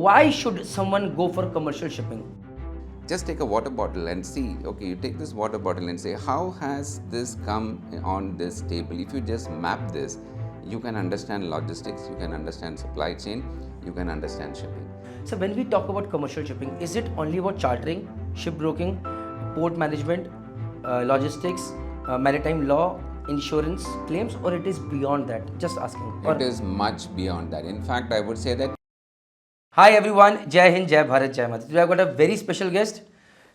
why should someone go for commercial shipping? Just take a water bottle and see, okay, you take this water bottle and say, how has this come on this table? If you just map this, you can understand logistics, you can understand supply chain, you can understand shipping. So when we talk about commercial shipping, is it only about chartering, shipbroking, port management, logistics, maritime law, insurance claims, or it is beyond that? Just asking. It is much beyond that. In fact, I would say that. Hi everyone, Jai Hind, Jai Bharat, Jai Mata. Today I've got a very special guest.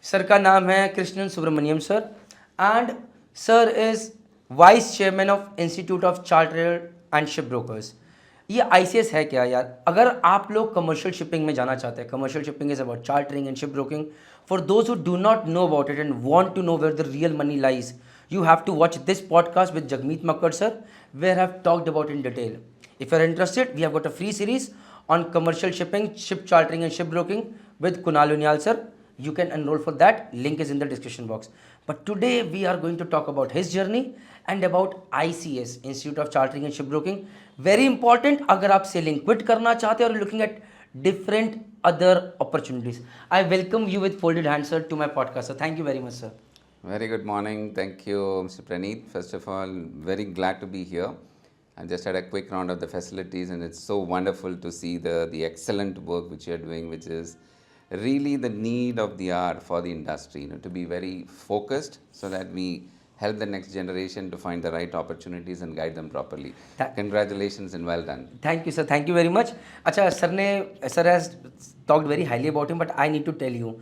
Sir का नाम है Krishnan Subramaniam sir, and sir is Vice Chairman of Institute of Chartered and Shipbrokers. ये ICS है क्या यार? अगर आप लोग commercial shipping में जाना चाहते हैं, commercial shipping is about chartering and shipbroking. For those who do not know about it and want to know where the real money lies, you have to watch this podcast with Jagmeet Makkar sir, where I've talked about in detail. If you're interested, we have got a free series on commercial shipping, ship chartering and shipbroking with Kunal Unyal sir. You can enroll for that. Link is in the description box. But today we are going to talk about his journey and about ICS, Institute of Chartering and Shipbroking. Very important अगर आप selling quit करना चाहते हैं और looking at different other opportunities. I welcome you with folded hands sir to my podcast. So thank you very much sir. Very good morning. Thank you, Mr. Praneeth. First of all, very glad to be here. I just had a quick round of the facilities, and it's so wonderful to see the excellent work which you're doing, which is really the need of the hour for the industry, to be very focused so that we help the next generation to find the right opportunities and guide them properly. Congratulations and well done. Thank you, sir. Thank you very much. Acha, sir has talked very highly about him, but I need to tell you,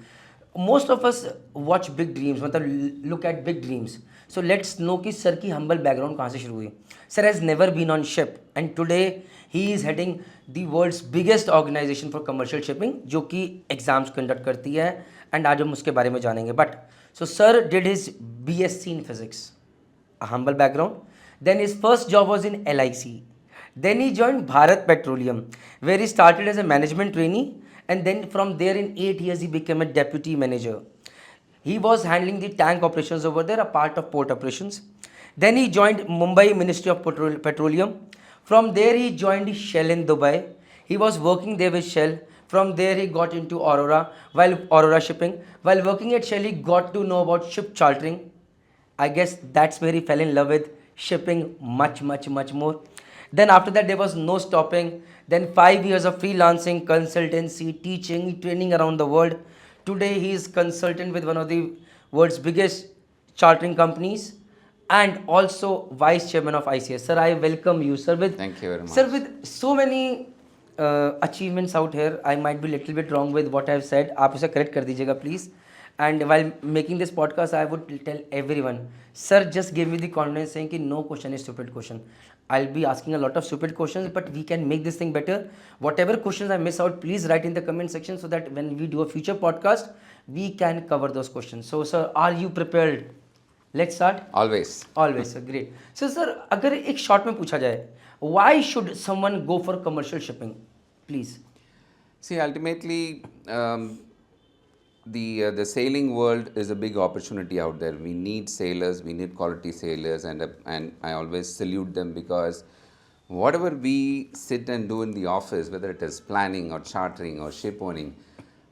most of us watch big dreams, मतलब look at big dreams. So let's know कि sir की humble background कहाँ से शुरू हुई. Sir has never been on ship, and today he is heading the world's biggest organization for commercial shipping, जो कि exams conduct करती है, and आज हम उसके बारे में जानेंगे. But so sir did his BSc in physics, a humble background. Then his first job was in LIC. Then he joined Bharat Petroleum, where he started as a management trainee, and then from there in 8 years he became a deputy manager. He was handling the tank operations over there, a part of port operations. Then he joined Mumbai Ministry of Petroleum. From there he joined Shell in Dubai. He was working there with Shell. From there he got into Aurora Shipping. While working at Shell, he got to know about ship chartering. I guess that's where he fell in love with shipping much more. Then after that there was no stopping. Then 5 years of freelancing, consultancy, teaching, training around the world. Today he is consultant with one of the world's biggest chartering companies and also vice chairman of ICS. Sir, I welcome you, sir. Thank you very much. Sir, with so many achievements out here, I might be a little bit wrong with what I have said. आप उसे correct कर दीजिएगा, please. And while making this podcast, I would tell everyone, sir just gave me the confidence saying कि no question is stupid question. I'll be asking a lot of stupid questions, but we can make this thing better. Whatever questions I miss out, please write in the comment section so that when we do a future podcast, we can cover those questions. So, sir, are you prepared? Let's start. Always. Always, sir. Great. So, sir, अगर एक short में पूछा जाए, why should someone go for commercial shipping? Please. See, ultimately, the sailing world is a big opportunity out there. We need sailors, we need quality sailors, and I always salute them because whatever we sit and do in the office, whether it is planning or chartering or ship owning,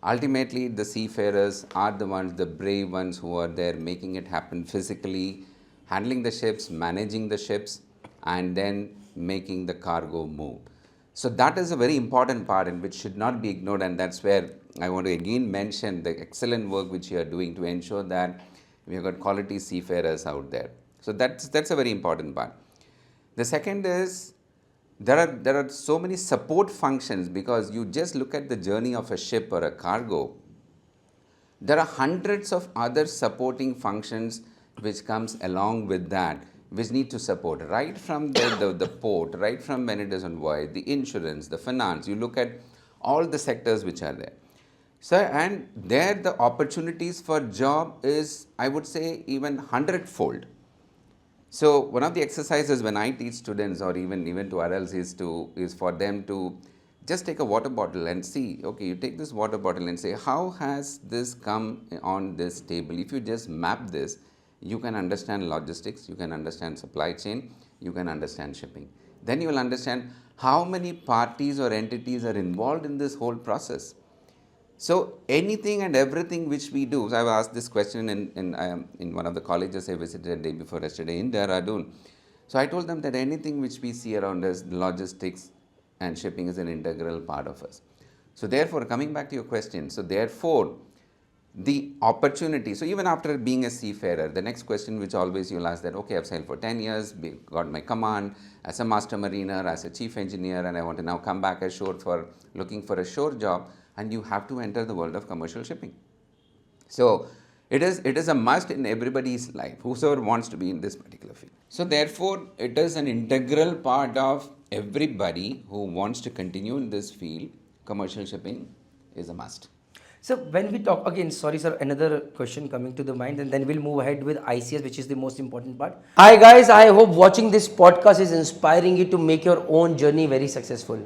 ultimately the seafarers are the ones, the brave ones who are there making it happen physically, handling the ships, managing the ships, and then making the cargo move. So that is a very important part and which should not be ignored, and that's where I want to again mention the excellent work which you are doing to ensure that we have got quality seafarers out there. So that's a very important part. The second is there are so many support functions, because you just look at the journey of a ship or a cargo. There are hundreds of other supporting functions which comes along with that, which need to support right from the port, right from when it is on voyage, the insurance, the finance. You look at all the sectors which are there. So, and there the opportunities for job is, I would say, even 100-fold. So, one of the exercises when I teach students or even to adults is for them to just take a water bottle and see, okay, you take this water bottle and say, how has this come on this table? If you just map this, you can understand logistics, you can understand supply chain, you can understand shipping. Then you will understand how many parties or entities are involved in this whole process. So anything and everything which we do, so I've asked this question in one of the colleges I visited the day before yesterday in Dehradun. So I told them that anything which we see around us, logistics and shipping is an integral part of us. So therefore, coming back to your question, so therefore, the opportunity, so even after being a seafarer, the next question which always you'll ask that, okay, I've sailed for 10 years, got my command as a master mariner, as a chief engineer, and I want to now come back ashore for looking for a shore job, and you have to enter the world of commercial shipping. So it is a must in everybody's life, whosoever wants to be in this particular field. So therefore, it is an integral part of everybody who wants to continue in this field. Commercial shipping is a must. So when we talk again, sorry sir, another question coming to the mind, and then we'll move ahead with ICS, which is the most important part. Hi guys, I hope watching this podcast is inspiring you to make your own journey very successful.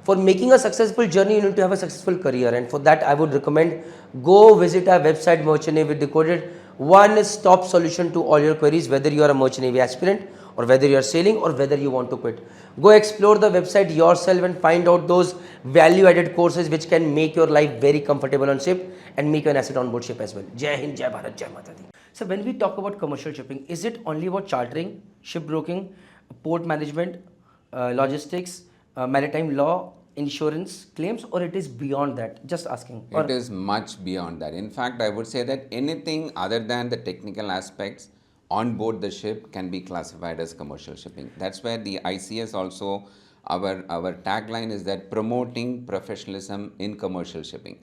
For making a successful journey, you need to have a successful career, and for that I would recommend go visit our website Merchant Navy Decoded, one-stop solution to all your queries, whether you are a Merchant Navy aspirant or whether you are sailing or whether you want to quit. Go explore the website yourself and find out those value-added courses which can make your life very comfortable on ship and make you an asset on board ship as well. Jai Hind, Jai Bharat, Jai Mata Di. So when we talk about commercial shipping, is it only about chartering, ship broking, port management, logistics, maritime law, insurance claims, or it is beyond that? Just asking. It is much beyond that. In fact, I would say that anything other than the technical aspects on board the ship can be classified as commercial shipping. That's where the ICS also, our tagline is that promoting professionalism in commercial shipping.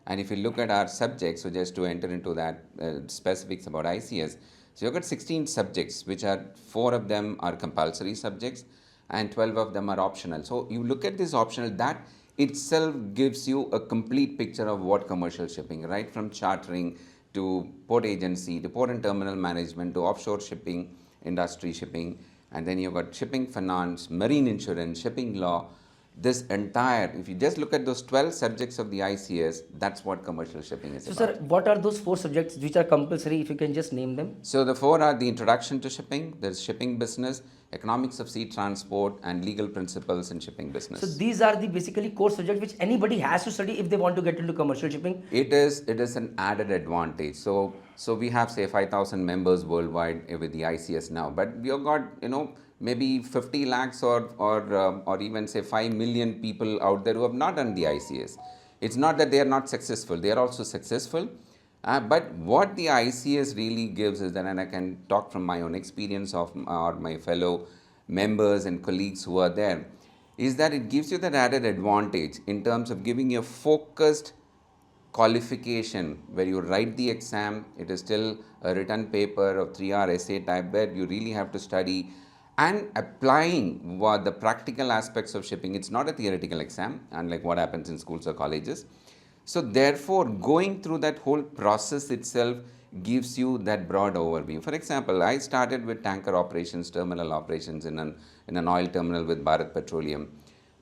And if you look at our subjects, so just to enter into that specifics about ICS, so you've got 16 subjects, which are 4 of them are compulsory subjects and 12 of them are optional. So you look at this optional, that itself gives you a complete picture of what commercial shipping, right from chartering to port agency, to port and terminal management, to offshore shipping, industry shipping, and then you've got shipping finance, marine insurance, shipping law. This entire, if you just look at those 12 subjects of the ICS, that's what commercial shipping is So about. sir, what are those 4 subjects which are compulsory, if you can just name them? So the 4 are the introduction to shipping, there's shipping business, economics of sea transport, and legal principles in shipping business. So these are the basically core subjects which anybody has to study if they want to get into commercial shipping. It is an added advantage. So we have say 5,000 members worldwide with the ICS now, but we have got maybe 50 lakhs or even say 5 million people out there who have not done the ICS. It's not that they are not successful; they are also successful. But what the ICS really gives is that, and I can talk from my own experience of or my fellow members and colleagues who are there, is that it gives you that added advantage in terms of giving you a focused qualification where you write the exam. It is still a written paper of 3-hour essay type where you really have to study and applying what the practical aspects of shipping. It's not a theoretical exam, unlike what happens in schools or colleges. So therefore, going through that whole process itself gives you that broad overview. For example, I started with tanker operations, terminal operations in an oil terminal with Bharat Petroleum.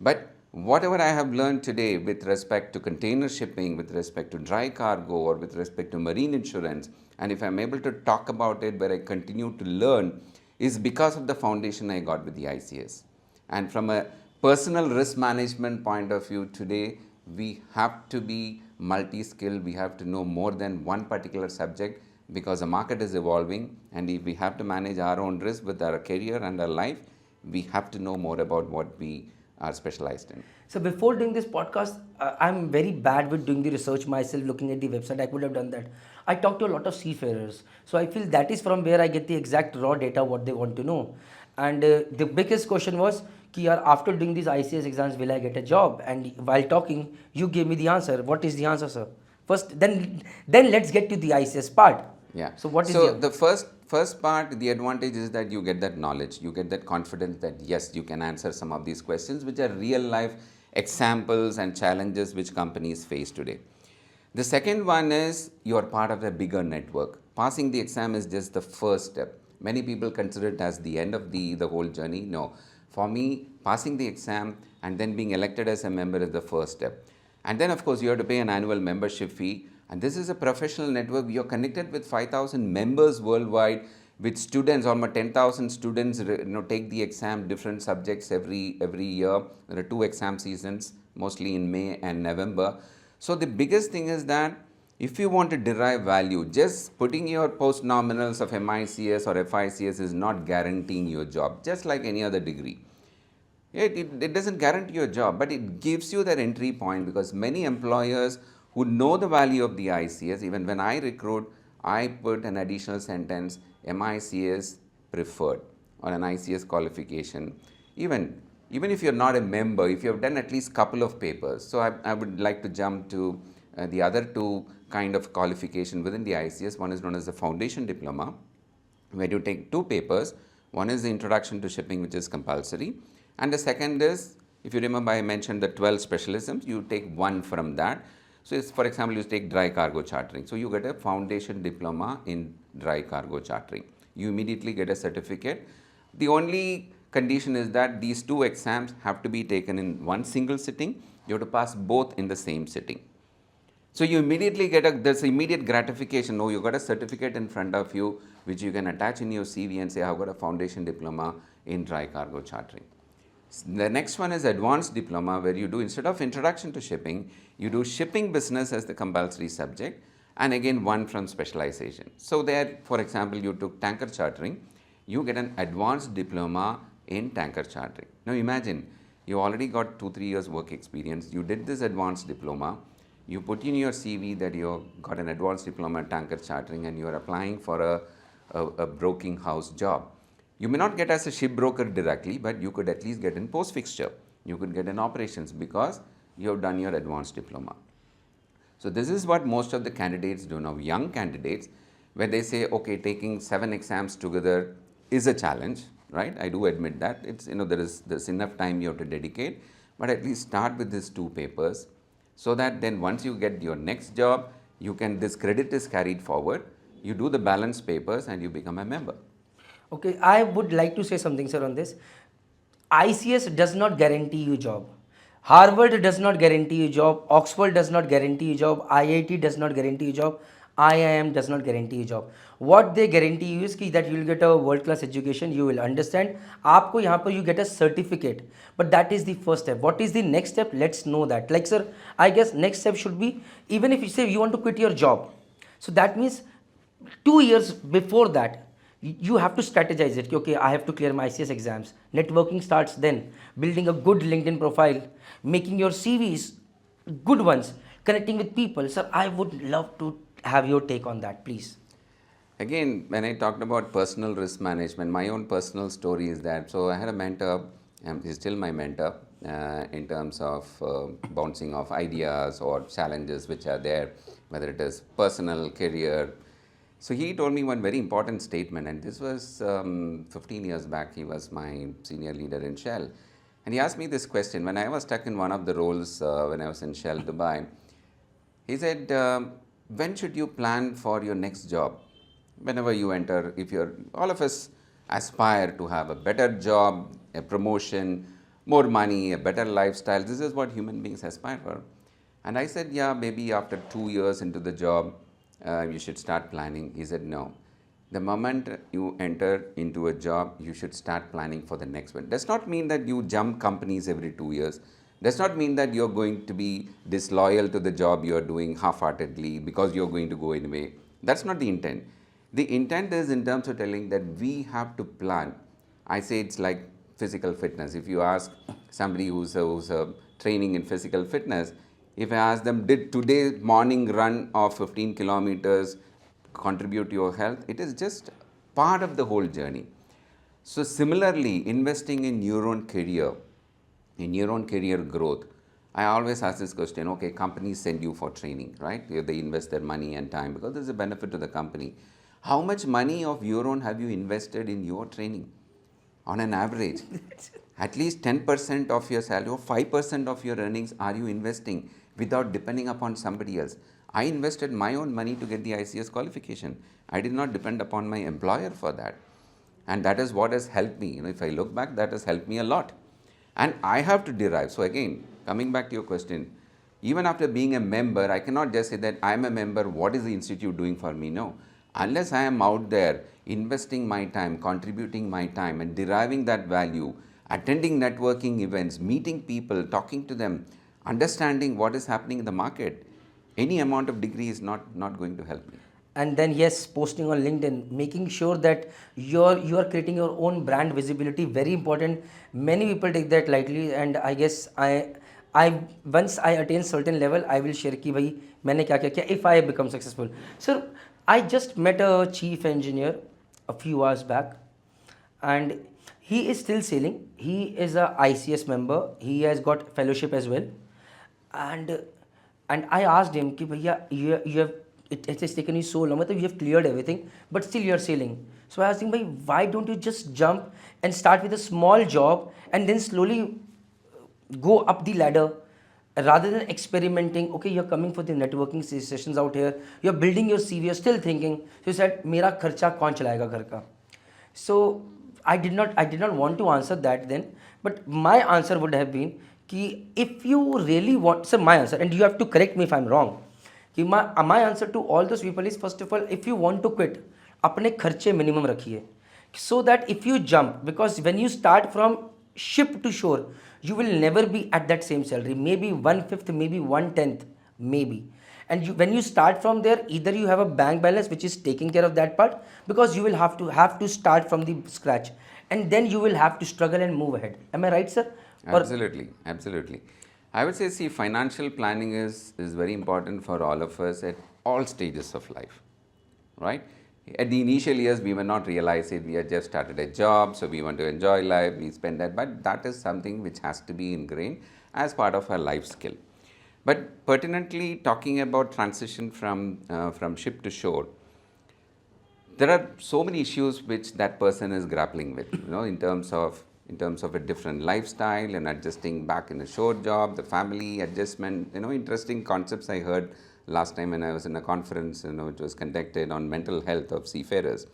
But whatever I have learned today with respect to container shipping, with respect to dry cargo, or with respect to marine insurance, and if I'm able to talk about it where I continue to learn, is because of the foundation I got with the ICS. And from a personal risk management point of view today, we have to be multi-skilled. We have to know more than one particular subject because the market is evolving, and if we have to manage our own risk with our career and our life, we have to know more about what we are specialized in. So before doing this podcast, I'm very bad with doing the research myself, looking at the website. I could have done that. I talk to a lot of seafarers. So I feel that is from where I get the exact raw data, what they want to know. And the biggest question was, कि यार after doing these ICS exams, will I get a job? And while talking, you gave me the answer. What is the answer, sir? First, then let's get to the ICS part. Yeah. So what is the first part, the advantage is that you get that knowledge, you get that confidence that yes, you can answer some of these questions, which are real life examples and challenges which companies face today. The second one is you are part of a bigger network. Passing the exam is just the first step. Many people consider it as the end of the whole journey. No. For me, passing the exam and then being elected as a member is the first step. And then, of course, you have to pay an annual membership fee. And this is a professional network. You're connected with 5,000 members worldwide. with students, almost 10,000 students take the exam, different subjects every year. There are 2 exam seasons, mostly in May and November. So the biggest thing is that if you want to derive value, just putting your post-nominals of MICS or FICS is not guaranteeing your job, just like any other degree. It doesn't guarantee your job, but it gives you that entry point, because many employers who know the value of the ICS, even when I recruit, I put an additional sentence, MICS preferred, or an ICS qualification. Even if you're not a member, if you have done at least couple of papers. So I would like to jump to the other 2 kind of qualification within the ICS. One is known as the Foundation Diploma, where you take 2 papers. One is the Introduction to Shipping, which is compulsory, and the second is, if you remember, I mentioned the 12 specialisms, you take 1 from that. So for example, you take dry cargo chartering. So you get a Foundation Diploma in dry cargo chartering. You immediately get a certificate. The only condition is that these 2 exams have to be taken in one single sitting. You have to pass both in the same sitting. So you immediately get there's immediate gratification. Oh, you got a certificate in front of you, which you can attach in your CV and say, I've got a Foundation Diploma in dry cargo chartering. The next one is Advanced Diploma, where you do, instead of Introduction to Shipping, you do Shipping Business as the compulsory subject, and again 1 from Specialization. So there, for example, you took Tanker Chartering, you get an Advanced Diploma in Tanker Chartering. Now imagine, you already got 2-3 years work experience, you did this Advanced Diploma, you put in your CV that you got an Advanced Diploma in Tanker Chartering, and you are applying for a broking house job. You may not get as a shipbroker directly, but you could at least get in post fixture. You could get in operations because you have done your Advanced Diploma. So this is what most of the candidates do now, young candidates, where they say, okay, taking 7 exams together is a challenge, right? I do admit that. It's, there's enough time you have to dedicate, but at least start with these 2 papers, so that then once you get your next job, this credit is carried forward, you do the balance papers and you become a member. Okay, I would like to say something, sir, on this. ICS does not guarantee you job. Harvard does not guarantee you job. Oxford does not guarantee you job. IIT does not guarantee you job. IIM does not guarantee you job. What they guarantee you is that you will get a world class education. You will understand. आपको यहाँ पर you get a certificate. But that is the first step. What is the next step? Let's know that. Like, sir, I guess next step should be, even if you say you want to quit your job, so that means 2 years before that, you have to strategize it. Okay, I have to clear my ICS exams. Networking starts then. Building a good LinkedIn profile, making your CVs good ones, connecting with people. Sir, I would love to have your take on that, please. Again, when I talked about personal risk management, my own personal story is that, so I had a mentor, and he's still my mentor, in terms of bouncing off ideas or challenges which are there, whether it is personal, career. So he told me one very important statement, and this was 15 years back. He was my senior leader in Shell. And he asked me this question when I was stuck in one of the roles when I was in Shell Dubai. He said, when should you plan for your next job? Whenever you enter, all of us aspire to have a better job, a promotion, more money, a better lifestyle. This is what human beings aspire for. And I said, yeah, maybe after 2 years into the job, you should start planning. He said, no. The moment you enter into a job, you should start planning for the next one. Does not mean that you jump companies every 2 years. Does not mean that you're going to be disloyal to the job you're doing half-heartedly because you're going to go anyway. That's not the intent. The intent is in terms of telling that we have to plan. I say it's like physical fitness. If you ask somebody who's training in physical fitness, if I ask them, did today's morning run of 15 kilometers contribute to your health? It is just part of the whole journey. So similarly, investing in your own career, in your own career growth, I always ask this question, okay, companies send you for training, right? They invest their money and time because there's a benefit to the company. How much money of your own have you invested in your training? On an average, at least 10% of your salary or 5% of your earnings are you investing without depending upon somebody else. I invested my own money to get the ICS qualification. I did not depend upon my employer for that. And that is what has helped me. If I look back, that has helped me a lot. And I have to derive. So again, coming back to your question, even after being a member, I cannot just say that I'm a member, what is the institute doing for me? No. Unless I am out there investing my time, contributing my time, and deriving that value, attending networking events, meeting people, talking to them, understanding what is happening in the market, any amount of degree is not going to help me. And then yes, posting on LinkedIn, making sure that you are creating your own brand visibility, very important. Many people take that lightly, and I guess I once I attain certain level, I will share कि भाई मैंने क्या क्या किया if I become successful. Sir, I just met a chief engineer a few hours back, and he is still sailing. He is a ICS member. He has got fellowship as well, and I asked him कि भैया you have it has taken you so long, मतलब you have cleared everything, but still you are sailing. So I asked him, भाई why don't you just jump and start with a small job and then slowly go up the ladder, rather than experimenting. Okay, you're coming for the networking sessions out here, you're building your CV, you're still thinking. So he said मेरा खर्चा कौन चलाएगा घर का. So I did not want to answer that then, but my answer would have been कि if you really want, sir, my answer, and you have to correct me if I'm wrong, कि my answer to all those people is, first of all, if you want to quit, अपने खर्चे minimum रखिए, so that if you jump, because when you start from ship to shore, you will never be at that same salary, maybe 1/5, maybe 1/10, maybe. And when you start from there, either you have a bank balance which is taking care of that part, because you will have to start from the scratch, and then you will have to struggle and move ahead. Am I right, sir? Absolutely, absolutely. I would say, see, financial planning is very important for all of us at all stages of life, right? At the initial years, we may not realize it. We have just started a job, so we want to enjoy life, we spend that, but that is something which has to be ingrained as part of our life skill. But pertinently, talking about transition from ship to shore, there are so many issues which that person is grappling with, in terms of a different lifestyle and adjusting back in a shore job, the family adjustment, interesting concepts I heard last time when I was in a conference, which was conducted on mental health of seafarers,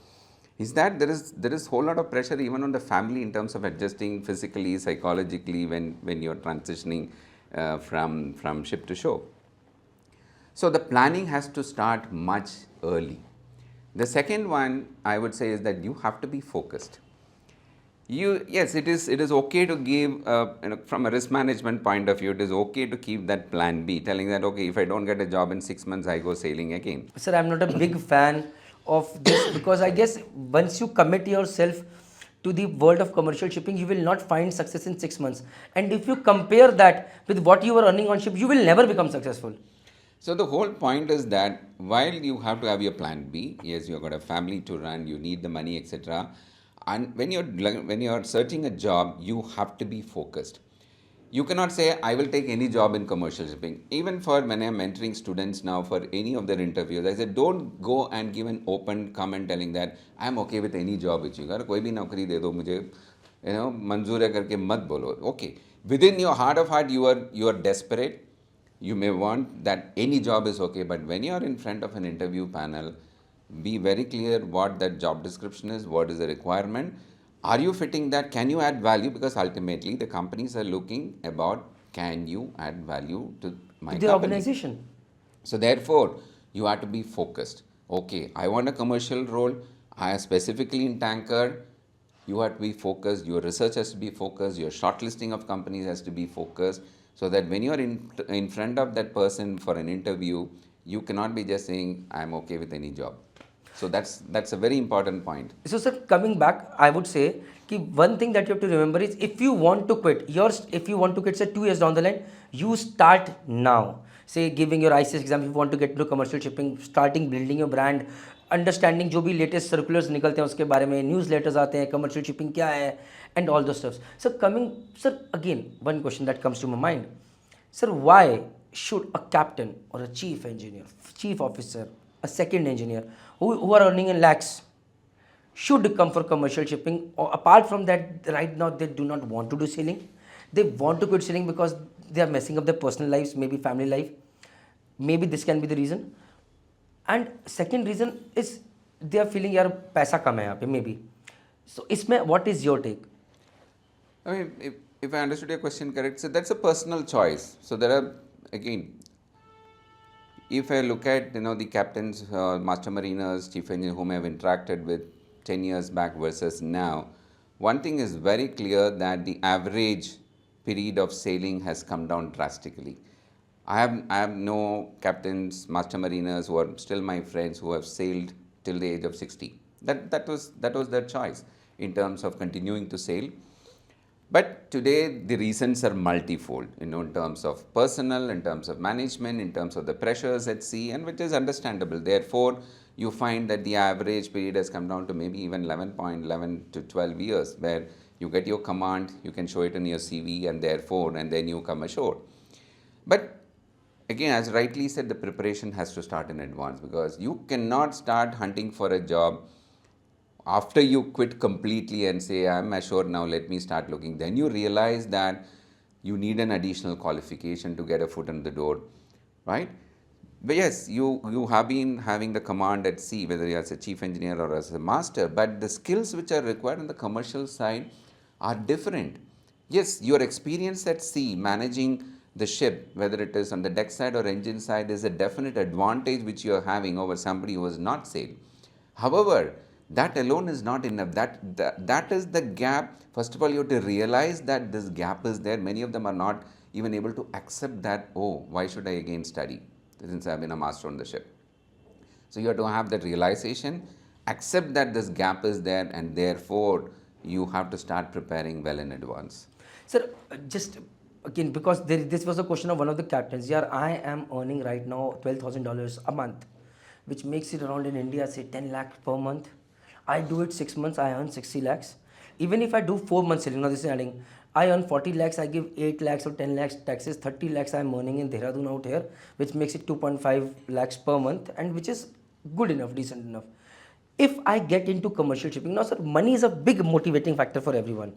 is that there is whole lot of pressure even on the family in terms of adjusting physically, psychologically when you're transitioning from ship to shore. So the planning has to start much early. The second one I would say is that you have to be focused. Yes, it is okay to give, from a risk management point of view, it is okay to keep that plan B, telling that, okay, if I don't get a job in 6 months, I go sailing again. Sir, I'm not a big fan of this, because I guess once you commit yourself to the world of commercial shipping, you will not find success in 6 months. And if you compare that with what you are earning on ship, you will never become successful. So the whole point is that while you have to have your plan B, yes, you've got a family to run, you need the money, etc. And when you're searching a job, you have to be focused. You cannot say, I will take any job in commercial shipping. Even for when I'm mentoring students now for any of their interviews, I said, don't go and give an open comment telling that I'm okay with any job which you got. कोई भी नौकरी दे दो मुझे, मंजूर है करके मत बोलो. Okay, within your heart of heart, you are desperate. You may want that any job is okay, but when you are in front of an interview panel, be very clear what that job description is, what is the requirement. Are you fitting that? Can you add value? Because ultimately the companies are looking about, can you add value to my The company? organization. So therefore, you have to be focused. Okay, I want a commercial role. I am specifically in tanker. You have to be focused. Your research has to be focused. Your shortlisting of companies has to be focused. So that when you are in front of that person for an interview, you cannot be just saying, I am okay with any job. So that's a very important point. So, sir, coming back, I would say कि one thing that you have to remember is, if you want to quit, say 2 years down the line, you start now. Say giving your ICS exam, if you want to get into commercial shipping, starting building your brand, understanding जो भी latest circulars निकलते हैं उसके बारे में, newsletters आते हैं, commercial shipping क्या है, and all those stuff. Sir, again, one question that comes to my mind. Sir, why should a captain or a chief engineer, chief officer, a second engineer who are earning in lakhs should come for commercial shipping? Or apart from that, right now they do not want to do sailing. They want to quit sailing because they are messing up their personal lives, maybe family life. Maybe this can be the reason. And second reason is they are feeling यार पैसा कम है यहाँ पे, maybe. So इसमें what is your take? I mean, if I understood your question correct, so that's a personal choice. So there are, again, if I look at the captains, master mariners, chief engineer whom I've interacted with 10 years back versus now, one thing is very clear that the average period of sailing has come down drastically. I have no captains, master mariners who are still my friends who have sailed till the age of 60. That was their choice in terms of continuing to sail. But today the reasons are multifold, in terms of personal, in terms of management, in terms of the pressures at sea, and which is understandable. Therefore, you find that the average period has come down to maybe even 11.11 to 12 years, where you get your command, you can show it in your CV, and then you come ashore. But again, as rightly said, the preparation has to start in advance, because you cannot start hunting for a job after you quit completely and say, I'm assured now, let me start looking. Then you realize that you need an additional qualification to get a foot in the door, right? But yes, you have been having the command at sea, whether you're as a chief engineer or as a master, but the skills which are required on the commercial side are different. Yes, your experience at sea managing the ship, whether it is on the deck side or engine side, is a definite advantage which you are having over somebody who has not sailed. However, that alone is not enough. That is the gap. First of all, you have to realize that this gap is there. Many of them are not even able to accept that, oh, why should I again study since I've been a master on the ship? So you have to have that realization, accept that this gap is there, and therefore you have to start preparing well in advance. Sir, just again, because this was a question of one of the captains. Yeah, I am earning right now $12,000 a month, which makes it around in India, say 10 lakhs per month. I do it 6 months, I earn 60 lakhs. Even if I do 4 months selling, now this is adding, I earn 40 lakhs, I give 8 lakhs or 10 lakhs taxes, 30 lakhs I am earning in Dehradun out here, which makes it 2.5 lakhs per month, and which is good enough, decent enough. If I get into commercial shipping, now sir, money is a big motivating factor for everyone.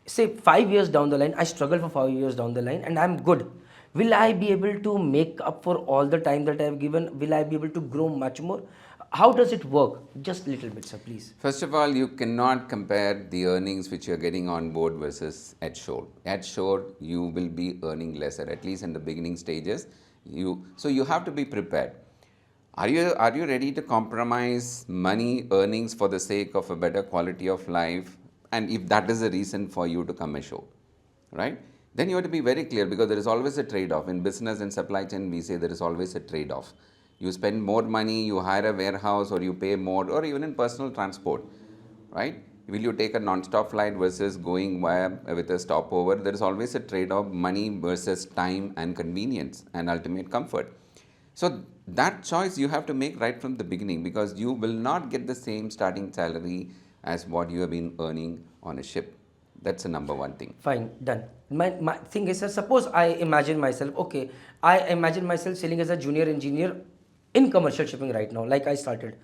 Say 5 years down the line, I struggle for 5 years down the line and I'm good. Will I be able to make up for all the time that I have given? Will I be able to grow much more? How does it work? Just a little bit, sir, please. First of all, you cannot compare the earnings which you are getting on board versus at shore. At shore, you will be earning lesser, at least in the beginning stages. So you have to be prepared. Are you ready to compromise money earnings for the sake of a better quality of life? And if that is the reason for you to come ashore, right? Then you have to be very clear, because there is always a trade-off. In business and supply chain, we say there is always a trade-off. You spend more money, you hire a warehouse, or you pay more, or even in personal transport, right? Will you take a non-stop flight versus going with a stopover? There is always a trade-off, money versus time and convenience and ultimate comfort. So that choice you have to make right from the beginning, because you will not get the same starting salary as what you have been earning on a ship. That's the number one thing. Fine, done. My thing is, sir, suppose I imagine myself, okay, I imagine myself selling as a junior engineer in commercial shipping right now, like I started.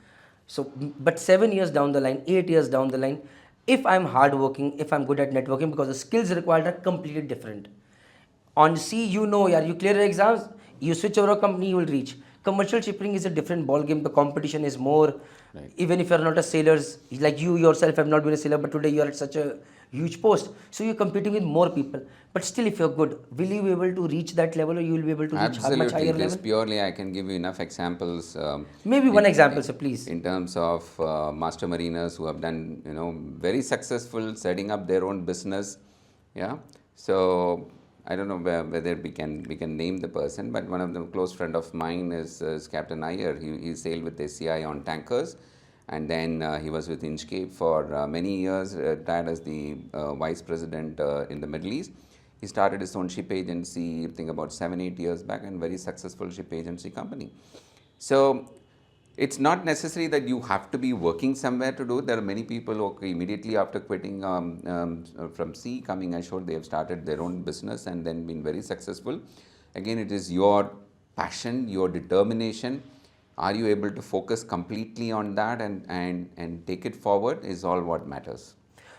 So, but 7 years down the line, 8 years down the line, if I'm hardworking, if I'm good at networking, because the skills required are completely different. On sea, yeah, you clear your exams, you switch over a company, you will reach. Commercial shipping is a different ball game. The competition is more. Right. Even if you're not a sailor, like you yourself have not been a sailor, but today you're at such a huge post, so you're competing with more people. But still, if you're good, will you be able to reach that level, or you will be able to reach much Absolutely. higher It is level? purely, I can give you enough examples. Maybe one example, sir, please. In terms of master mariners who have done, very successful setting up their own business. Yeah. So I don't know whether we can name the person, but one of the close friend of mine is Captain Iyer. He sailed with SCI on tankers, and then he was with Inchcape for many years, retired as the vice president in the Middle East. He started his own ship agency, I think about 7-8 years back, and very successful ship agency company. So it's not necessary that you have to be working somewhere to do it. There are many people who immediately after quitting from sea, coming ashore, they have started their own business and then been very successful. Again, it is your passion, your determination. Are you able to focus completely on that and take it forward is all what matters.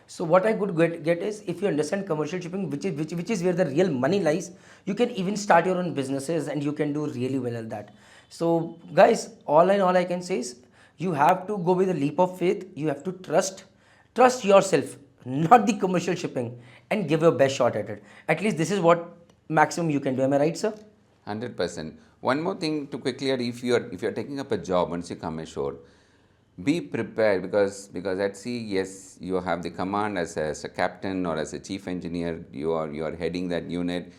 So what I could get is, if you understand commercial shipping, which is where the real money lies, you can even start your own businesses and you can do really well at that. So guys, all I can say is, you have to go with a leap of faith. You have to trust yourself, not the commercial shipping, and give your best shot at it. At least this is what maximum you can do. Am I right, sir? 100%. One more thing to quickly add: if you're taking up a job once you come ashore, be prepared because at sea, yes, you have the command as a captain or as a chief engineer. You are heading that unit.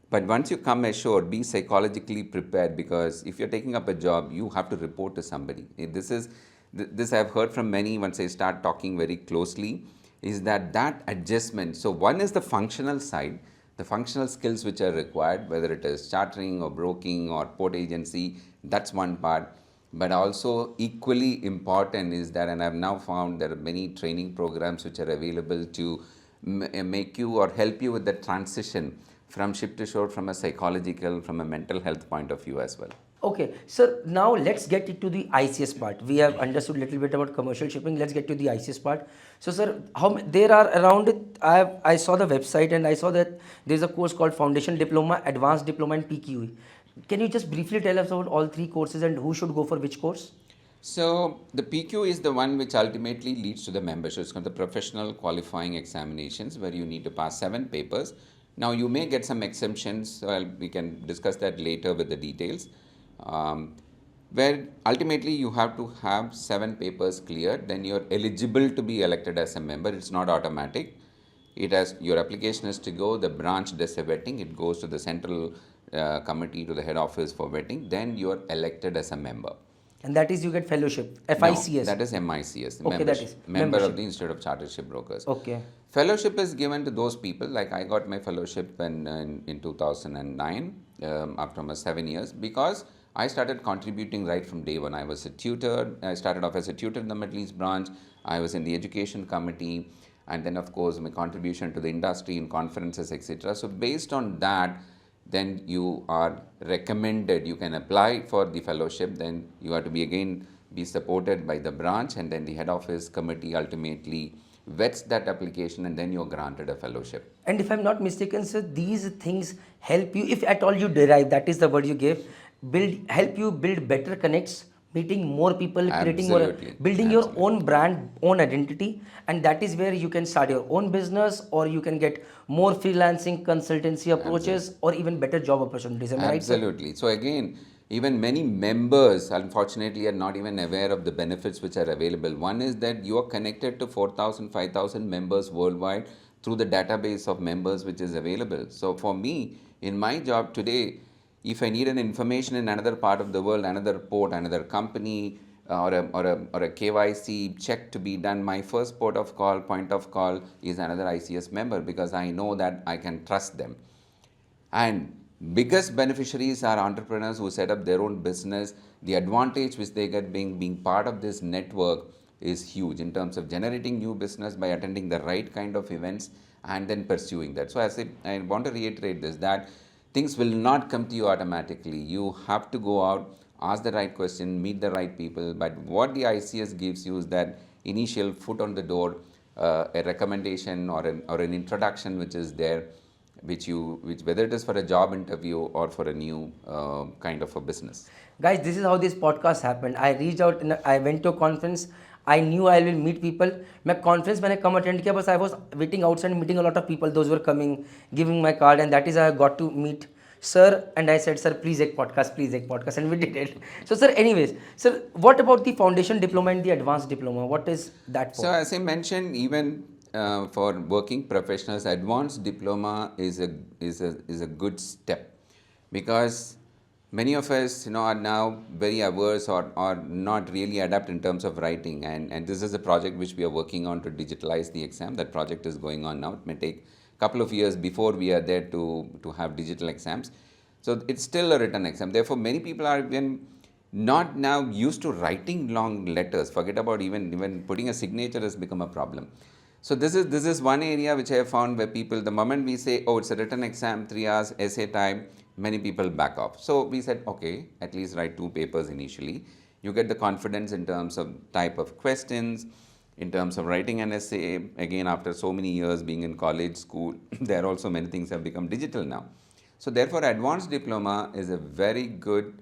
But once you come ashore, be psychologically prepared because if you're taking up a job, you have to report to somebody. This I've heard from many once I start talking very closely, is that adjustment. So one is the functional side, the functional skills which are required, whether it is chartering or broking or port agency, that's one part. But also equally important is that, and I've now found there are many training programs which are available to make you or help you with the transition from ship to shore from a psychological, from a mental health point of view as well. Okay, sir, now let's get into the ICS part. We have understood a little bit about commercial shipping. Let's get to the ICS part. So, sir, there are around it. I saw the website and I saw that there's a course called Foundation Diploma, Advanced Diploma, and PQE. Can you just briefly tell us about all three courses and who should go for which course? So the PQ is the one which ultimately leads to the membership. It's called the professional qualifying examinations, where you need to pass 7 papers. Now you may get some exemptions. We can discuss that later with the details. Where ultimately you have to have 7 papers cleared, then you're eligible to be elected as a member. It's not automatic. It has, your application is to go, the branch does a vetting, it goes to the central committee, to the head office for vetting, then you are elected as a member. And that is you get fellowship, No, FICS. that is MICS, Okay, that is member of membership. the Institute of Chartered Shipbrokers. Okay. Fellowship is given to those people, like I got my fellowship in 2009 after my 7 years, because I started contributing right from day one. I was a tutor. I started off as a tutor in the Middle East branch. I was in the education committee, and then of course my contribution to the industry in conferences, etc. So based on that, then you are recommended, you can apply for the fellowship, then you have to be supported by the branch, and then the head office committee ultimately vets that application, and then you're granted a fellowship. And if I'm not mistaken, sir, these things help you, if at all you derive, that is the word you gave, help you build better connects, meeting more people, creating more, Absolutely. building your own brand, own identity, and that is where you can start your own business, or you can get more freelancing, consultancy approaches, or even better job opportunities. Am I right, sir? Absolutely. So again, even many members unfortunately are not even aware of the benefits which are available. One is that you are connected to 4,000, 5,000 members worldwide through the database of members which is available. So for me, in my job today, if I need an information in another part of the world, another port, another company, or a KYC check to be done, my first point of call is another ICS member, because I know that I can trust them. And biggest beneficiaries are entrepreneurs who set up their own business. The advantage which they get being part of this network is huge in terms of generating new business by attending the right kind of events and then pursuing that. So I want to reiterate this, that things will not come to you automatically. You have to go out, ask the right question, meet the right people. But what the ICS gives you is that initial foot on the door, a recommendation or an introduction which is there, which whether it is for a job interview or for a new kind of a business. Guys, this is how this podcast happened. I reached out and I went to a conference. I knew I will meet people. मैं conference मैंने कम attend किया, बस I was waiting outside meeting a lot of people. Those were coming, giving my card, and that is how I got to meet sir. And I said, sir, please एक podcast, and we did it. So sir, anyways, sir, what about the foundation diploma and the advanced diploma? What is that for? So as I mentioned, even for working professionals, advanced diploma is a good step, because many of us are now very averse or not really adept in terms of writing, and this is a project which we are working on to digitalize the exam. That project is going on now. It may take a couple of years before we are there to have digital exams. So it's still a written exam. Therefore, many people are even not now used to writing long letters. Forget about even putting a signature has become a problem. So this is one area which I have found where people, the moment we say, oh, it's a written exam, 3 hours, essay time, many people back off. So we said, okay, at least write 2 papers initially. You get the confidence in terms of type of questions, in terms of writing an essay. Again, after so many years being in college, school, there also many things have become digital now. So therefore, advanced diploma is a very good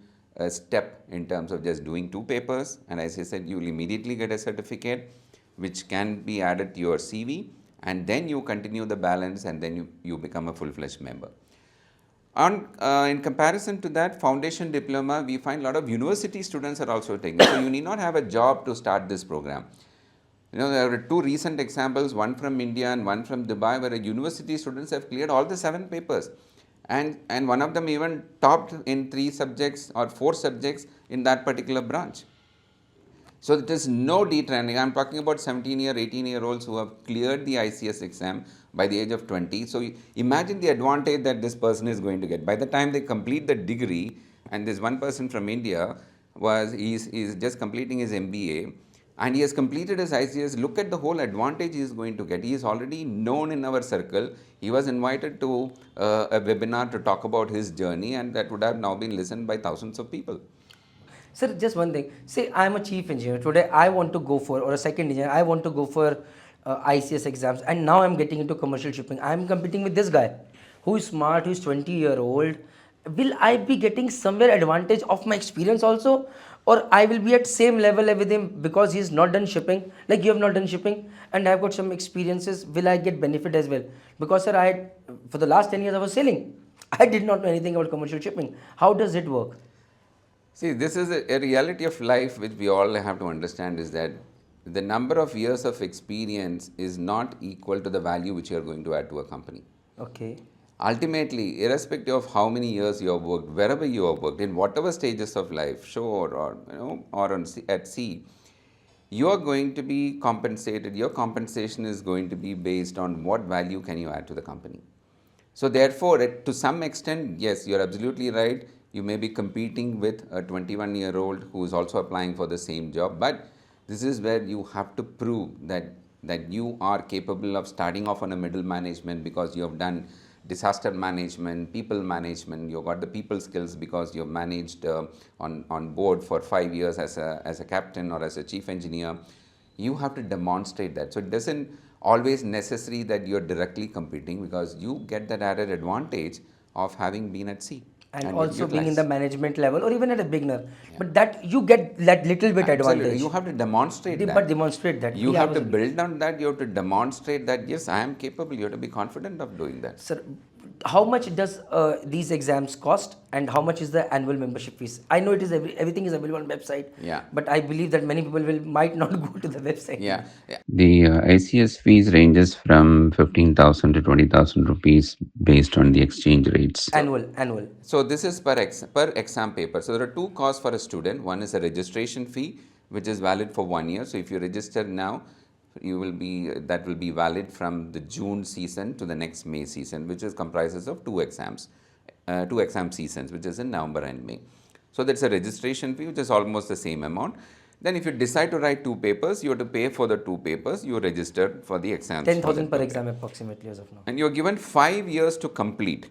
step in terms of just doing 2 papers. And as I said, you will immediately get a certificate which can be added to your CV, and then you continue the balance, and then you become a full-fledged member. In comparison to that, foundation diploma, we find a lot of university students are also taking. So you need not have a job to start this program. There are two recent examples, one from India and one from Dubai, where university students have cleared all the 7 papers. And one of them even topped in 3 subjects or 4 subjects in that particular branch. So it is no detraining. I'm talking about 17-year, 18-year-olds who have cleared the ICS exam by the age of 20. So imagine the advantage that this person is going to get. By the time they complete the degree, and this one person from India is just completing his MBA, and he has completed his ICS. Look at the whole advantage he is going to get. He is already known in our circle. He was invited to a webinar to talk about his journey, and that would have now been listened by thousands of people. Sir, just one thing. Say I'm a chief engineer. Today I want to go for, or a second engineer, I want to go for ICS exams, and now I'm getting into commercial shipping. I'm competing with this guy who is smart, who is 20-year-old. Will I be getting somewhere advantage of my experience also? Or I will be at same level with him because he's not done shipping, like you have not done shipping, and I've got some experiences. Will I get benefit as well? Because sir, for the last 10 years I was sailing. I did not know anything about commercial shipping. How does it work? See, this is a reality of life which we all have to understand, is that the number of years of experience is not equal to the value which you are going to add to a company. Okay. Ultimately, irrespective of how many years you have worked, wherever you have worked, in whatever stages of life, shore or at sea, you are going to be compensated. Your compensation is going to be based on what value can you add to the company. So therefore, to some extent, yes, you're absolutely right. You may be competing with a 21-year-old who is also applying for the same job, but this is where you have to prove that you are capable of starting off on a middle management because you have done disaster management, people management, you've got the people skills because you've managed on board for 5 years as a captain or as a chief engineer. You have to demonstrate that. So it doesn't always necessary that you're directly competing, because you get that added advantage of having been at sea. And also being in utilize. the management level or even at a beginner, but that you get that little bit Absolutely. advantage. You have to demonstrate that. But demonstrate that. You Yeah, I have to was- build on that. You have to demonstrate that, yes, I am capable. You have to be confident of doing that. Sir, how much does these exams cost, and how much is the annual membership fees? I know it is everything is available on website. Yeah. But I believe that many people might not go to the website. Yeah. Yeah. The ICS fees ranges from 15,000 to 20,000 rupees based on the exchange rates. Annual. So this is per exam paper. So there are 2 costs for a student. One is a registration fee, which is valid for 1 year. So if you register now, that will be valid from the June season to the next May season, which is comprises of 2 exams, 2 exam seasons, which is in November and May. So that's a registration fee, which is almost the same amount. Then if you decide to write 2 papers, you have to pay for the 2 papers. You registered for the exams. 10,000 per exam approximately as of now. And you're given 5 years to complete,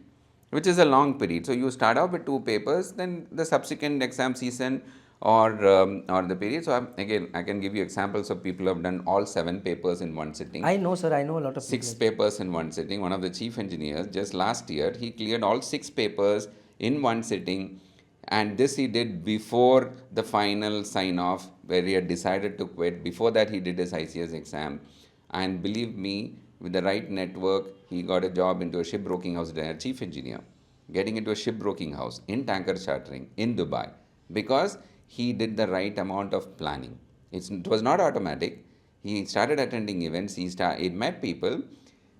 which is a long period. So you start out with 2 papers, then the subsequent exam season or the period. So I can give you examples of people who have done all 7 papers in one sitting. I know, sir. I know a lot of 6 people. papers in one sitting. One of the chief engineers, just last year, he cleared all 6 papers in one sitting, and this he did before the final sign off, where he had decided to quit. Before that, he did his ICS exam, and believe me, with the right network, he got a job into a shipbroking house, chief engineer, getting into a shipbroking house in tanker chartering in Dubai, because he did the right amount of planning. It was not automatic. He started attending events. He met people,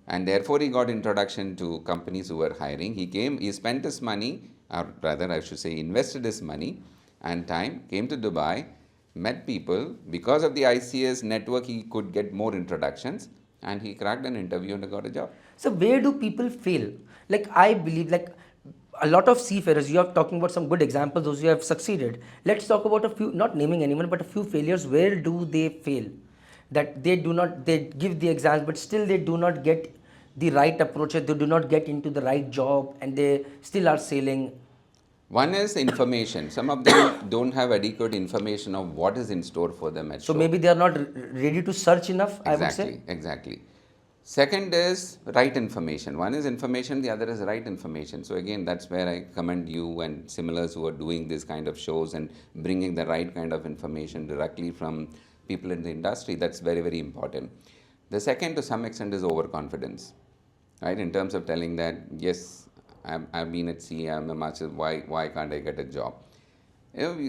and therefore he got introduction to companies who were hiring. He spent his money, or rather I should say invested his money and time, came to Dubai, met people. Because of the ICS network, he could get more introductions, and he cracked an interview and got a job. So where do people fail? Like I believe, like a lot of seafarers, you are talking about some good examples, those who have succeeded. Let's talk about a few, not naming anyone, but a few failures. Where do they fail? That they give the exams, but still they do not get the right approach, they do not get into the right job, and they still are sailing. One is information. Some of them don't have adequate information of what is in store for them at So shore. maybe they are not ready to search enough, I would say. Exactly. Second is right information. One is information, the other is right information. So again, that's where I commend you and similars who are doing this kind of shows and bringing the right kind of information directly from people in the industry. That's very, very important. The second, to some extent, is overconfidence, right? In terms of telling that, yes, I've been at sea, I'm a master, why can't I get a job?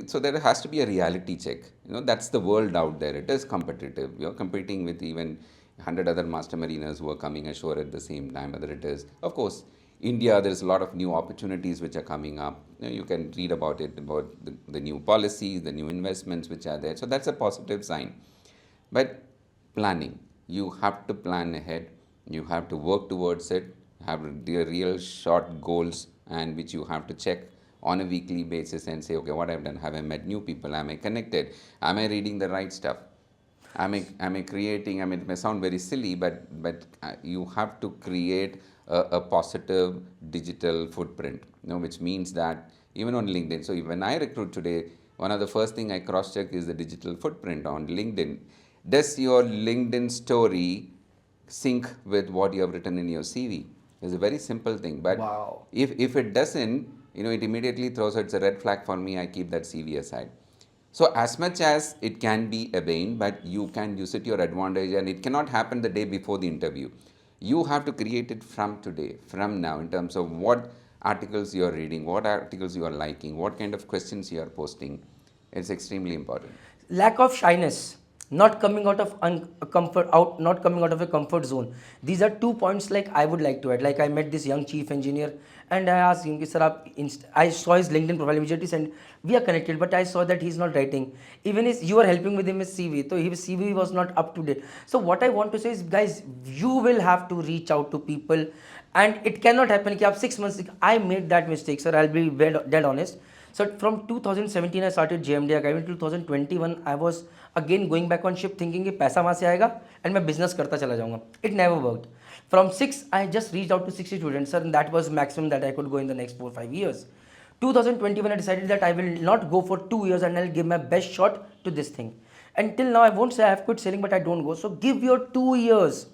So there has to be a reality check. That's the world out there. It is competitive. You're competing with even 100 other master mariners who are coming ashore at the same time. Whether it is, of course, India, there's a lot of new opportunities which are coming up. You can read about it, about the new policies, the new investments which are there. So that's a positive sign. But planning, you have to plan ahead. You have to work towards it. Have the real short goals, and which you have to check on a weekly basis and say, okay, what I've done, have I met new people, am I connected, am I reading the right stuff, am I creating, it may sound very silly, but you have to create a positive digital footprint, which means that even on LinkedIn. So when I recruit today, one of the first thing I cross check is the digital footprint on LinkedIn. Does your LinkedIn story sync with what you have written in your CV? It's a very simple thing, but Wow. if it doesn't, it immediately throws, it's a red flag for me. I keep that CV aside. So as much as it can be a bane, but you can use it to your advantage, and it cannot happen the day before the interview. You have to create it from today, from now, in terms of what articles you are reading, what articles you are liking, what kind of questions you are posting. It's extremely important. Lack of shyness, not coming out of not coming out of a comfort zone. These are 2 points like I would like to add. Like I met this young chief engineer and I asked him, sir, I saw his LinkedIn profile immediately and we are connected, but I saw that he's not writing. Even you are helping with him his CV, so his CV was not up to date. So what I want to say is, guys, you will have to reach out to people, and it cannot happen कि आप 6 months. I made that mistake, sir. I'll be dead honest. So from 2017 I started JMD Academy. 2021 I was again going back on ship thinking कि पैसा वहाँ से आएगा and मैं business करता चला जाऊँगा. It never worked. From 6 I just reached out to 60 students, sir, and that was maximum that I could go in the next 4-5 years. 2021 I decided that I will not go for 2 years and I'll give my best shot to this thing. Until now I won't say I have quit selling, but I don't go. So give your 2 years.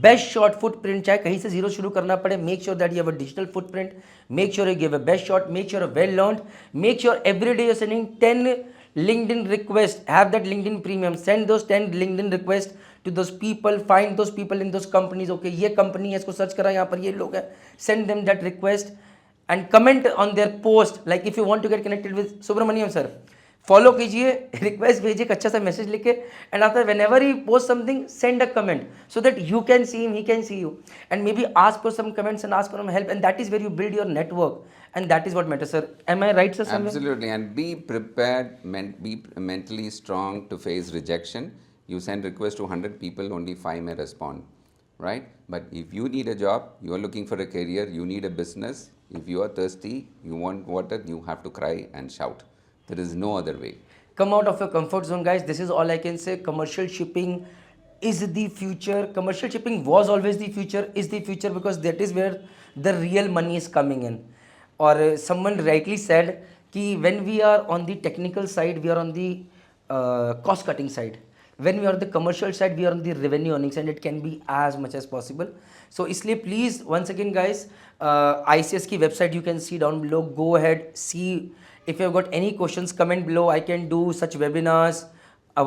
Best shot footprint, चाहे कहीं से zero शुरू करना पड़े, make sure that you have a digital footprint, make sure you give a best shot, make sure you're well learned, make sure every day you're sending 10 LinkedIn requests, have that LinkedIn premium, send those 10 LinkedIn requests to those people, find those people in those companies. Okay, ये company है, इसको search करा, यहाँ पर ये लोग हैं, send them that request and comment on their post. Like if you want to get connected with Subramaniam sir, follow कीजिए, रिक्वेस्ट भेजिए, अच्छा सा मैसेज लिखे, and after whenever he post something send a comment so that you can see him, he can see you, and maybe ask for some comments and ask for help, and that is where you build your network, and that is what matters, sir. Am I right, sir? Absolutely, and be prepared, be mentally strong to face rejection. You send request to 100 people, only 5 may respond, right? But if you need a job, you are looking for a career, you need a business, if you are thirsty, you want water, you have to cry and shout. There is no other way. Come out of your comfort zone, guys. This is all I can say. Commercial shipping is the future. Commercial shipping was always the future, is the future, because that is where the real money is coming in. Or someone rightly said कि when we are on the technical side, we are on the cost cutting side. When we are on the commercial side, we are on the revenue earnings, and it can be as much as possible. So इसलिए please once again guys, ICS की website you can see down below. Go ahead, see. If you have got any questions, comment below. I can do such webinars.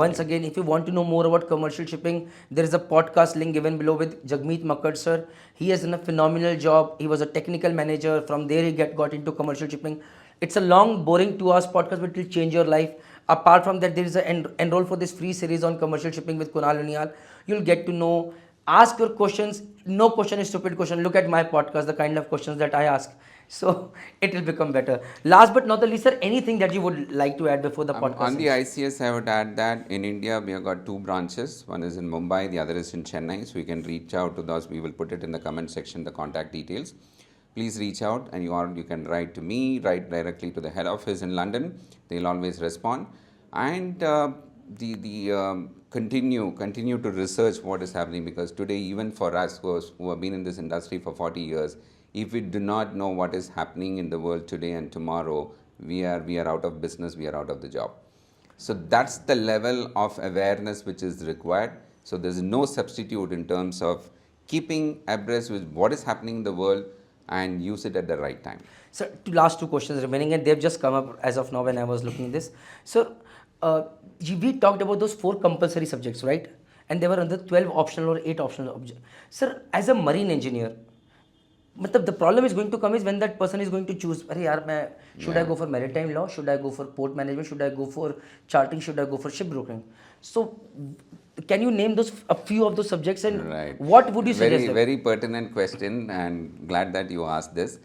Once again, if you want to know more about commercial shipping, there is a podcast link given below with Jagmeet Makkad sir. He has done a phenomenal job. He was a technical manager. From there, he got into commercial shipping. It's a long, boring 2 hours podcast, but it will change your life. Apart from that, there is a enroll for this free series on commercial shipping with Kunal Uniyal. You'll get to know. Ask your questions. No question is stupid question. Look at my podcast, the kind of questions that I ask. So it will become better. Last but not the least, sir, anything that you would like to add before the podcast? On the ICS, I would add that in India, we have got 2 branches. One is in Mumbai, the other is in Chennai. So you can reach out to those. We will put it in the comment section, the contact details. Please reach out, and you can write to me, write directly to the head office in London. They'll always respond. And continue to research what is happening, because today, even for us who have been in this industry for 40 years, if we do not know what is happening in the world today and tomorrow, we are out of business, we are out of the job. So that's the level of awareness which is required. So there's no substitute in terms of keeping abreast with what is happening in the world and use it at the right time. So last 2 questions remaining, and they've just come up as of now when I was looking at this. So we talked about those 4 compulsory subjects, right? And there were another 12 optional or 8 optional subjects. Sir, as a marine engineer, मतलब the problem is going to come is when that person is going to choose, अरे यार मैं should I Yeah. go for maritime law, should I go for port management, should I go for charting, should I go for shipbroking? So can you name those a few of those subjects and Right. what would you suggest Very, them? very pertinent question, and glad that you asked this.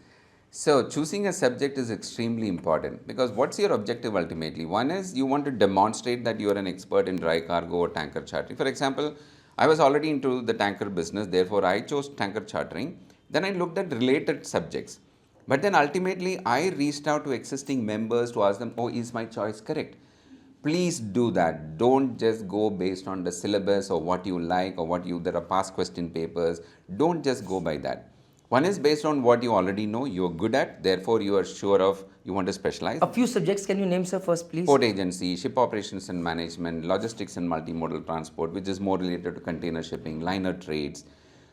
So, choosing a subject is extremely important because what's your objective ultimately? One is you want to demonstrate that you are an expert in dry cargo or tanker chartering. For example, I was already into the tanker business, therefore, I chose tanker chartering. Then I looked at related subjects. But then ultimately, I reached out to existing members to ask them, oh, is my choice correct? Please do that. Don't just go based on the syllabus or what you like or what you, there are past question papers. Don't just go by that. One is based on what you already know, you're good at, therefore you are sure of, you want to specialize. A few subjects can you name, sir, first, please? Port agency, ship operations and management, logistics and multimodal transport, which is more related to container shipping, liner trades.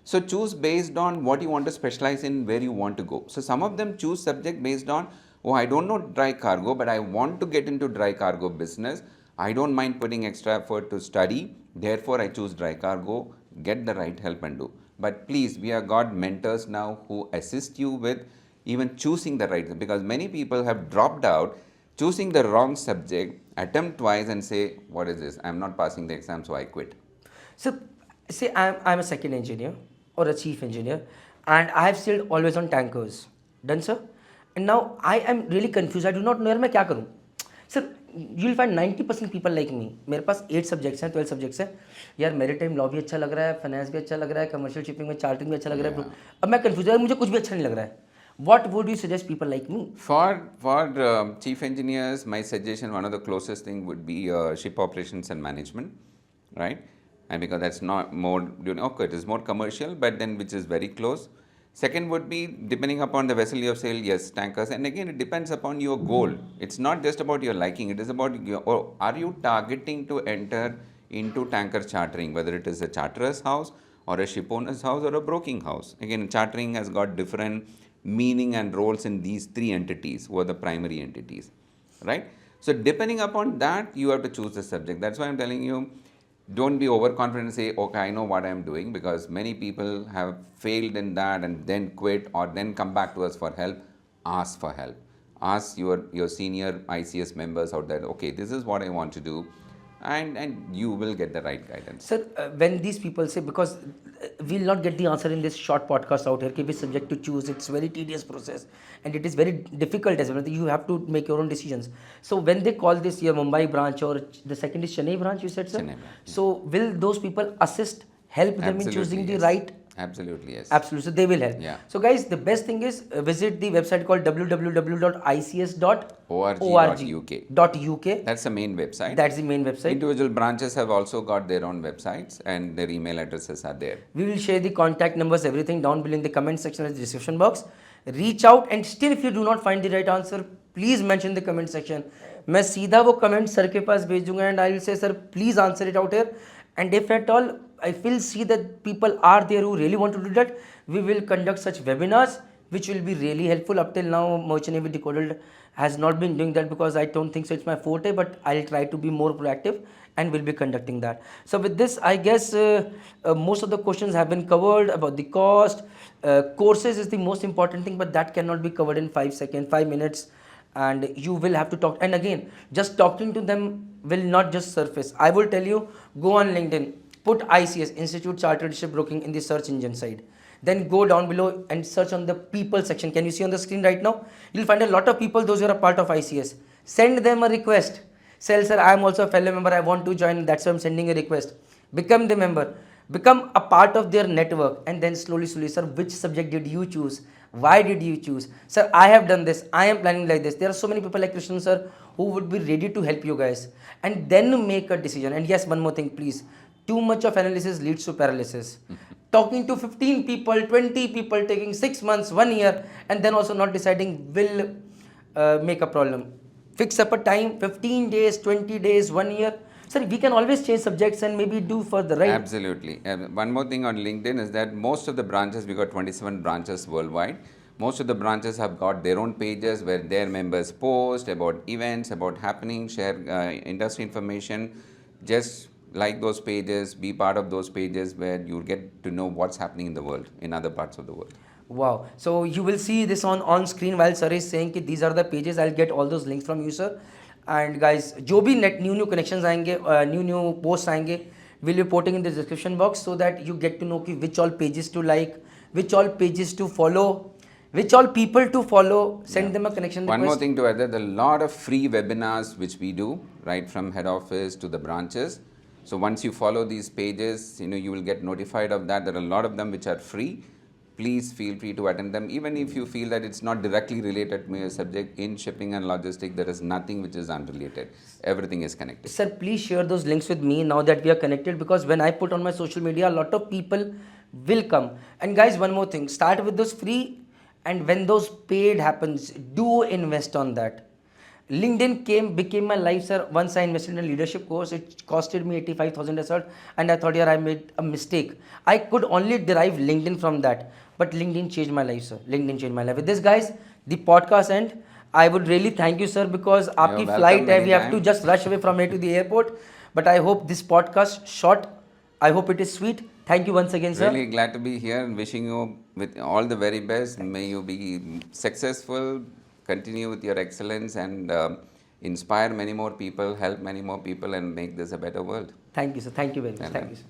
So choose based on what you want to specialize in, where you want to go. So some of them choose subject based on, oh, I don't know dry cargo, but I want to get into dry cargo business. I don't mind putting extra effort to study. Therefore, I choose dry cargo. Get the right help and do. But please, we have got mentors now who assist you with even choosing the right, because many people have dropped out choosing the wrong subject, attempt twice and say, what is this? I'm not passing the exam, so I quit. So say I'm a second engineer or a chief engineer and I have sailed always on tankers. Done, sir? And now I am really confused. I do not know यार मैं क्या करूँ. Sir, you'll find 90% people like me. मेरे पास 8 subjects हैं, 12 subjects हैं. यार maritime law भी अच्छा लग रहा है, finance भी अच्छा लग रहा है, commercial shipping में charting भी अच्छा लग रहा है. अब मैं confused हूँ, मुझे कुछ भी अच्छा नहीं लग रहा है. What would you suggest people like me? For chief engineers, my suggestion, one of the closest thing would be ship operations and management, right? And because that's not more, okay, it is more commercial, but then which is very close. Second would be, depending upon the vessel you have sailed, yes, tankers. And again, it depends upon your goal. It's not just about your liking. It is about, or are you targeting to enter into tanker chartering, whether it is a charterer's house or a ship owner's house or a broking house. Again, chartering has got different meaning and roles in these three entities who are the primary entities, right? So depending upon that, you have to choose the subject. That's why I'm telling you, don't be overconfident and say, okay, I know what I'm doing, because many people have failed in that and then quit or then come back to us for help. Ask for help. Ask your senior ICS members out there, okay, this is what I want to do, and you will get the right guidance. Sir, when these people say, because we'll not get the answer in this short podcast out here, which subject to choose, it's very tedious process and it is very difficult as well. You have to make your own decisions. So when they call this your Mumbai branch or the second is Chennai branch, you said, sir? Chennai branch. So will those people assist, help them in Absolutely, choosing the yes. right? Absolutely, yes. Absolutely. So they will help. Yeah. So guys, the best thing is visit the website called www.ics.org.uk. That's the main website. That's the main website. Individual branches have also got their own websites and their email addresses are there. We will share the contact numbers, everything down below in the comment section or the description box. Reach out, and still if you do not find the right answer, please mention the comment section. मैं सीधा वो comment sir के पास भेजूंगा and I will say, sir, please answer it out here. And if at all I will see that people are there who really want to do that, we will conduct such webinars which will be really helpful. Up till now, Merchant Navy Decoded has not been doing that because I don't think so it's my forte, but I'll try to be more proactive and will be conducting that. So with this, I guess most of the questions have been covered about the cost. Courses is the most important thing, but that cannot be covered in 5 seconds, 5 minutes. And you will have to talk. And again, just talking to them will not just surface. I will tell you, go on LinkedIn, put ICS, Institute Chartered Shipbroking, in the search engine side. Then go down below and search on the people section. Can you see on the screen right now? You'll find a lot of people, those who are a part of ICS. Send them a request. Say, sir, I am also a fellow member. I want to join. That's why I'm sending a request. Become the member. Become a part of their network. And then slowly, sir, which subject did you choose? Why did you choose? Sir, I have done this. I am planning like this. There are so many people like Krishnan, sir, who would be ready to help you guys. And then make a decision. And yes, one more thing, please. Too much of analysis leads to paralysis. Talking to 15 people, 20 people, taking 6 months, 1 year, and then also not deciding will make a problem. Fix up a time, 15 days, 20 days, 1 year. Sir, we can always change subjects and maybe do further, right? Absolutely. One more thing on LinkedIn is that most of the branches, we got 27 branches worldwide. Most of the branches have got their own pages where their members post about events, about happenings, share industry information. Just like those pages, be part of those pages where you get to know what's happening in the world, in other parts of the world. Wow. So you will see this on screen while sir is saying कि these are the pages. I'll get all those links from you, sir. And guys, जो भी net new connections आएंगे, new posts आएंगे, will be putting in the description box so that you get to know कि which all pages to like, which all pages to follow, which all people to follow. Send them a connection One more request. thing to add, there are a lot of free webinars which we do right from head office to the branches. So once you follow these pages, you will get notified of that. There are a lot of them which are free. Please feel free to attend them. Even if you feel that it's not directly related to your subject, in shipping and logistics, there is nothing which is unrelated. Everything is connected. Sir, please share those links with me now that we are connected, because when I put on my social media, a lot of people will come. And guys, one more thing, start with those free, and when those paid happens, do invest on that. became my life, sir. Once I invested in a leadership course, it costed me 85,000 result, and I thought, yeah, I made a mistake. I could only derive LinkedIn from that, but LinkedIn changed my life, sir. LinkedIn changed my life. With this, guys, the podcast end. I would really thank you, sir, because आपकी welcome flight है. We have to anytime. just rush away from here to the airport. But I hope this podcast short. I hope it is sweet. Thank you once again, sir. Really glad to be here and wishing you with all the very best. May you be successful, continue with your excellence, and inspire many more people, help many more people, and make this a better world. Thank you, sir. Thank you very much. Welcome. Thank you, sir.